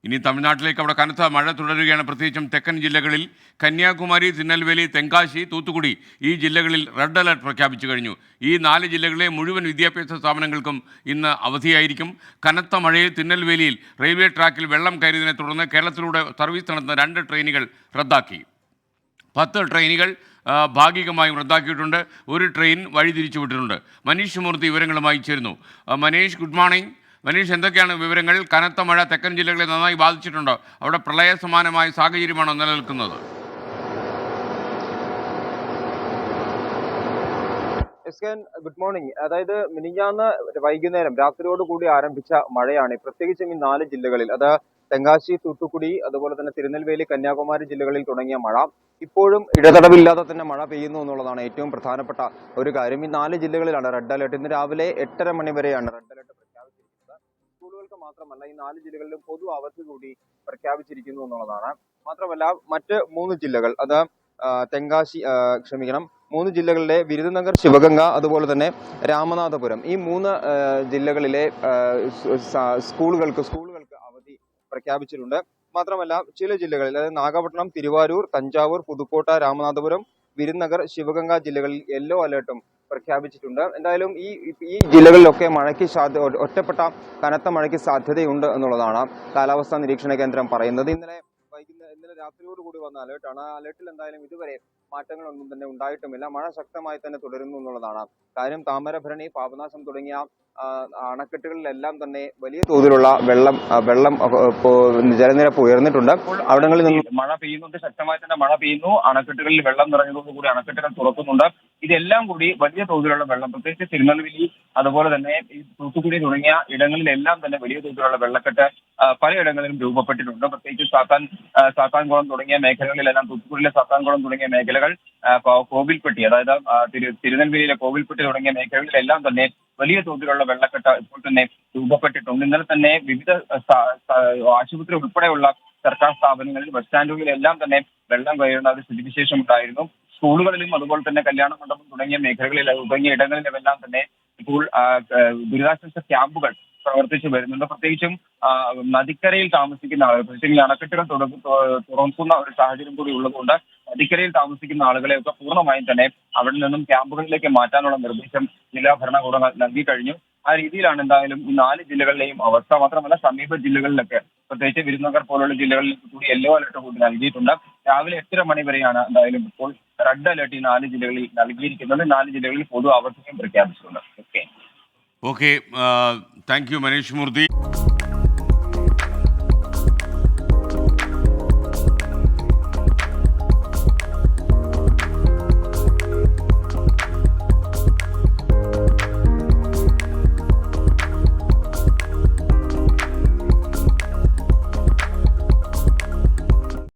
ഇനി തമിഴ്നാട്ടിലേക്ക് അവിടെ കനത്ത മഴ തുടരുകയാണ്. പ്രത്യേകിച്ചും തെക്കൻ ജില്ലകളിൽ കന്യാകുമാരി, തിരുനെൽവേലി, തെങ്കാശി, തൂത്തുക്കുടി ഈ ജില്ലകളിൽ റെഡ് അലർട്ട് പ്രഖ്യാപിച്ചു കഴിഞ്ഞു. ഈ 4 ജില്ലകളിലെ മുഴുവൻ വിദ്യാഭ്യാസ സ്ഥാപനങ്ങൾക്കും ഇന്ന് അവധിയായിരിക്കും. കനത്ത മഴയിൽ തിരുനെൽവേലിയിൽ റെയിൽവേ ട്രാക്കിൽ വെള്ളം കയറിയതിനെ തുടർന്ന് കേരളത്തിലൂടെ സർവീസ് നടത്തുന്ന 2 ട്രെയിനുകൾ റദ്ദാക്കി. 10 ട്രെയിനുകൾ ഭാഗികമായും റദ്ദാക്കിയിട്ടുണ്ട്. ഒരു ട്രെയിൻ വഴിതിരിച്ചുവിട്ടിട്ടുണ്ട്. മനീഷ് മൂർത്തി വിവരങ്ങളുമായി ചേരുന്നു. Manish, good morning. മനീഷ്, എന്തൊക്കെയാണ് വിവരങ്ങൾ? കനത്ത മഴ തെക്കൻ ജില്ലകളെ നന്നായി ബാധിച്ചിട്ടുണ്ടോ? അവിടെ പ്രളയ സമാനമായ സാഹചര്യമാണോ നിലനിൽക്കുന്നത്? Good morning. അതായത് മിനിഞ്ഞാന്ന് വൈകുന്നേരം രാത്രിയോട് കൂടി ആരംഭിച്ച മഴയാണ് പ്രത്യേകിച്ചും ഈ 4 ജില്ലകളിൽ. അത് തെങ്കാശി, തൂത്തുക്കുടി, അതുപോലെ തന്നെ തിരുനെൽവേലി, കന്യാകുമാരി ജില്ലകളിൽ തുടങ്ങിയ മഴ ഇപ്പോഴും ഇടതടവില്ലാതെ തന്നെ മഴ പെയ്യുന്നു എന്നുള്ളതാണ് ഏറ്റവും പ്രധാനപ്പെട്ട ഒരു കാര്യം. ഈ 4 ജില്ലകളിലാണ് റെഡ് അലർട്ട്. ഇന്ന് രാവിലെ 8:30 മണി വരെയാണ് റെഡ് അലർട്ട് പ്രഖ്യാപിച്ചിരിക്കുന്നത്. സ്കൂളുകൾക്ക് മാത്രമല്ല, ഈ 4 ജില്ലകളിലും പൊതു അവധി കൂടി പ്രഖ്യാപിച്ചിരിക്കുന്നു എന്നുള്ളതാണ്. മാത്രമല്ല, മറ്റ് 3 ജില്ലകൾ, അത് തെങ്കാശി 3 ജില്ലകളിലെ വിരുദനഗർ, ശിവഗംഗ, അതുപോലെ തന്നെ രാമനാഥപുരം, ഈ 3 ജില്ലകളിലെ സ്കൂളുകൾക്ക് അവധി പ്രഖ്യാപിച്ചിട്ടുണ്ട്. മാത്രമല്ല, ചില ജില്ലകളിൽ, അതായത് നാഗപട്ടണം, തിരുവാരൂർ, തഞ്ചാവൂർ, പുതുക്കോട്ട, രാമനാഥപുരം, വിരുദനഗർ, ശിവഗംഗ ജില്ലകളിൽ യെല്ലോ അലേർട്ടും പ്രഖ്യാപിച്ചിട്ടുണ്ട്. എന്തായാലും ഈ ജില്ലകളിലൊക്കെ ഒറ്റപ്പെട്ട കനത്ത മഴയ്ക്ക് സാധ്യതയുണ്ട് എന്നുള്ളതാണ് കാലാവസ്ഥാ നിരീക്ഷണ കേന്ദ്രം പറയുന്നത്. ഇന്നലെ രാത്രിയോട് കൂടി വന്ന അലേർട്ടാണ്. ആ അലേർട്ടിൽ എന്തായാലും ഇതുവരെ മാറ്റങ്ങളൊന്നും തന്നെ ഉണ്ടായിട്ടുമില്ല. മഴ ശക്തമായി തന്നെ തുടരുന്നു എന്നുള്ളതാണ് കാര്യം. താമരഭരണി, പാപനാശം തുടങ്ങിയ അണക്കെട്ടുകളിലെല്ലാം തന്നെ വലിയ തോതിലുള്ള ജലനിരപ്പ് ഉയർന്നിട്ടുണ്ട്. അവിടങ്ങളിൽ നിന്ന് മഴ പെയ്യുന്നുണ്ട്, ശക്തമായി തന്നെ മഴ പെയ്യുന്നു. അണക്കെട്ടുകളിൽ വെള്ളം നിറഞ്ഞതോടുകൂടി അണക്കെട്ടുകൾ തുറക്കുന്നുണ്ട്. ഇതെല്ലാം കൂടി വലിയ തോതിലുള്ള വെള്ളം, പ്രത്യേകിച്ച് തിരുനെൽവേലി, അതുപോലെ തന്നെ ഈ തൂത്തുക്കുടി തുടങ്ങിയ ഇടങ്ങളിലെല്ലാം തന്നെ വലിയ തോതിലുള്ള വെള്ളക്കെട്ട് പലയിടങ്ങളിലും രൂപപ്പെട്ടിട്ടുണ്ട്. പ്രത്യേകിച്ച് സാത്താൻകുളം തുടങ്ങിയ മേഖലകളിലെല്ലാം, തൂത്തുക്കുടിയിലെ സാത്താൻകുളം തുടങ്ങിയ മേഖലകൾ, കോവിൽപ്പെട്ടി, അതായത് തിരുനെൽവേലിയിലെ കോവിൽപ്പെട്ടി തുടങ്ങിയ മേഖലകളിലെല്ലാം തന്നെ വലിയ തോതിലുള്ള വെള്ളക്കെട്ട് ഇപ്പോൾ തന്നെ രൂപപ്പെട്ടിട്ടുണ്ട്. ഇന്നലെ തന്നെ വിവിധ ആശുപത്രി ഉൾപ്പെടെയുള്ള സർക്കാർ സ്ഥാപനങ്ങളിൽ, ബസ് സ്റ്റാൻഡുകളിലെല്ലാം തന്നെ വെള്ളം കയറുന്ന ഒരു സ്ഥിതിവിശേഷം ഉണ്ടായിരുന്നു. സ്കൂളുകളിലും അതുപോലെ തന്നെ കല്യാണ മണ്ഡപം തുടങ്ങിയ തുടങ്ങിയ ഇടങ്ങളിലുമെല്ലാം തന്നെ ഇപ്പോൾ ദുരിതാശ്വാസ ക്യാമ്പുകൾ പ്രവർത്തിച്ചു വരുന്നുണ്ട്. പ്രത്യേകിച്ചും നദിക്കരയിൽ താമസിക്കുന്ന ആളുകൾ, പ്രത്യേകിച്ച് അണക്കെട്ടുകൾ തുറക്കുന്ന ഒരു സാഹചര്യം കൂടി ഉള്ളതുകൊണ്ട് നദിക്കരയിൽ താമസിക്കുന്ന ആളുകളെയൊക്കെ പൂർണ്ണമായും തന്നെ അവിടെ നിന്നും ക്യാമ്പുകളിലേക്ക് മാറ്റാനുള്ള നിർദ്ദേശം ജില്ലാ ഭരണകൂടം നൽകി കഴിഞ്ഞു. ആ രീതിയിലാണ് എന്തായാലും ഈ 4 ജില്ലകളിലെയും അവസ്ഥ. മാത്രമല്ല, സമീപ ജില്ലകളിലൊക്കെ, പ്രത്യേകിച്ച് വിരുദനഗർ പോലുള്ള ജില്ലകളിൽ കൂടി യെല്ലോ അലർട്ട് കൂടി നൽകിയിട്ടുണ്ട്. രാവിലെ 8:30 മണി വരെയാണ് എന്തായാലും ഇപ്പോൾ റെഡ് അലർട്ട് ഈ 4 ജില്ലകളിൽ നൽകിയിരിക്കുന്നത്. 4 ജില്ലകളിൽ പൊതു അവധിയും പ്രഖ്യാപിച്ചിട്ടുണ്ട്. Okay, thank you Manish Murthy.